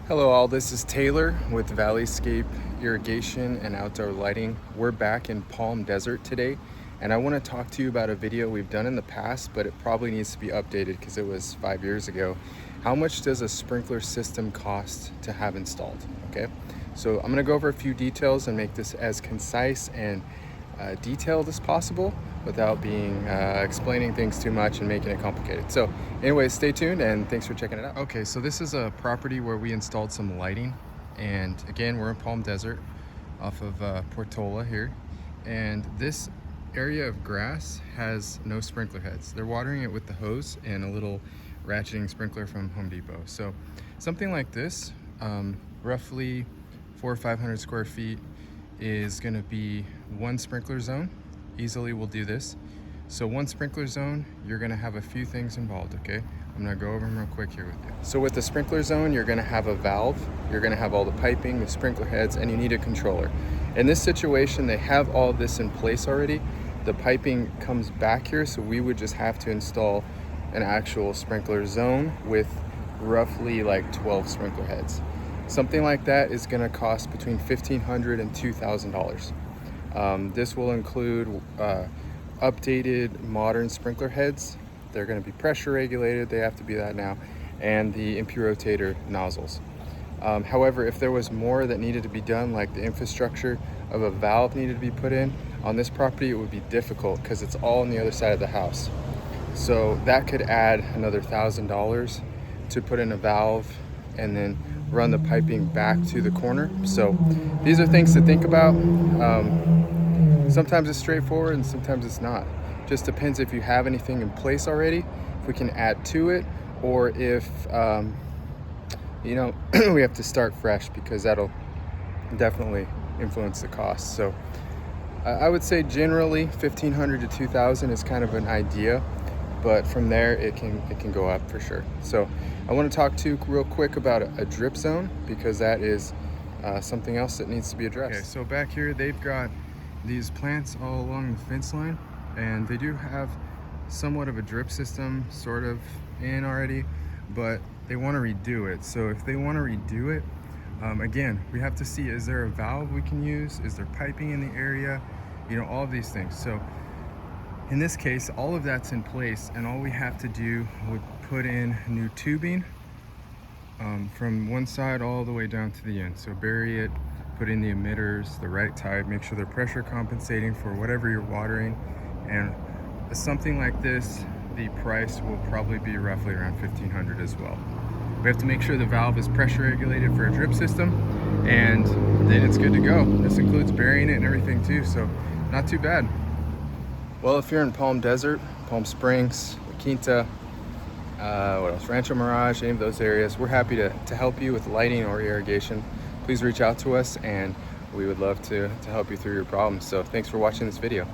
Hello all, this is Taylor with Valleyscape Irrigation and Outdoor Lighting. We're back in Palm Desert today, and I want to talk to you about a video we've done in the past, but it probably needs to be updated because it was 5 years ago. How much does a sprinkler system cost to have installed? Okay, so I'm going to go over a few details and make this as concise and detailed as possible without being explaining things too much and making it complicated. So anyways, stay tuned and thanks for checking it out. Okay, so this is a property where we installed some lighting, and again, we're in Palm Desert off of Portola here, and this area of grass has no sprinkler heads. They're watering it with the hose and a little ratcheting sprinkler from Home Depot. So something like this, roughly 400 or 500 square feet, is going to be one sprinkler zone. Easily we'll do this. So one sprinkler zone, you're going to have a few things involved. Okay, I'm going to go over them real quick here with you. So with the sprinkler zone, you're going to have a valve, you're going to have all the piping, the sprinkler heads, and you need a controller. In this situation, they have all of this in place already. The piping comes back here, so we would just have to install an actual sprinkler zone with roughly like 12 sprinkler heads. Something like that is going to cost between $1,500 and $2,000. This will include updated modern sprinkler heads. They're going to be pressure regulated, they have to be that now, and the impure rotator nozzles. However, if there was more that needed to be done, like the infrastructure of a valve needed to be put in on this property, it would be difficult because it's all on the other side of the house. So that could add another $1,000 to put in a valve and then run the piping back to the corner. So these are things to think about. Sometimes it's straightforward and sometimes it's not. Just depends if you have anything in place already, if we can add to it, or if we have to start fresh, because that'll definitely influence the cost. So I would say generally $1,500 to $2,000 is kind of an idea, but from there it can go up for sure. So I want to talk to you real quick about a drip zone, because that is something else that needs to be addressed. Okay, so back here they've got these plants all along the fence line, and they do have somewhat of a drip system sort of in already, but they want to redo it. So if they want to redo it, again, we have to see, is there a valve we can use? Is there piping in the area? All of these things. So in this case, all of that's in place, and all we have to do would put in new tubing from one side all the way down to the end. So bury it, put in the emitters, the right type, make sure they're pressure compensating for whatever you're watering. And something like this, the price will probably be roughly around $1,500 as well. We have to make sure the valve is pressure regulated for a drip system, and then it's good to go. This includes burying it and everything too, so not too bad. Well, if you're in Palm Desert, Palm Springs, Quinta, what else, Rancho Mirage, any of those areas, we're happy to help you with lighting or irrigation. Please reach out to us, and we would love to help you through your problems. So thanks for watching this video.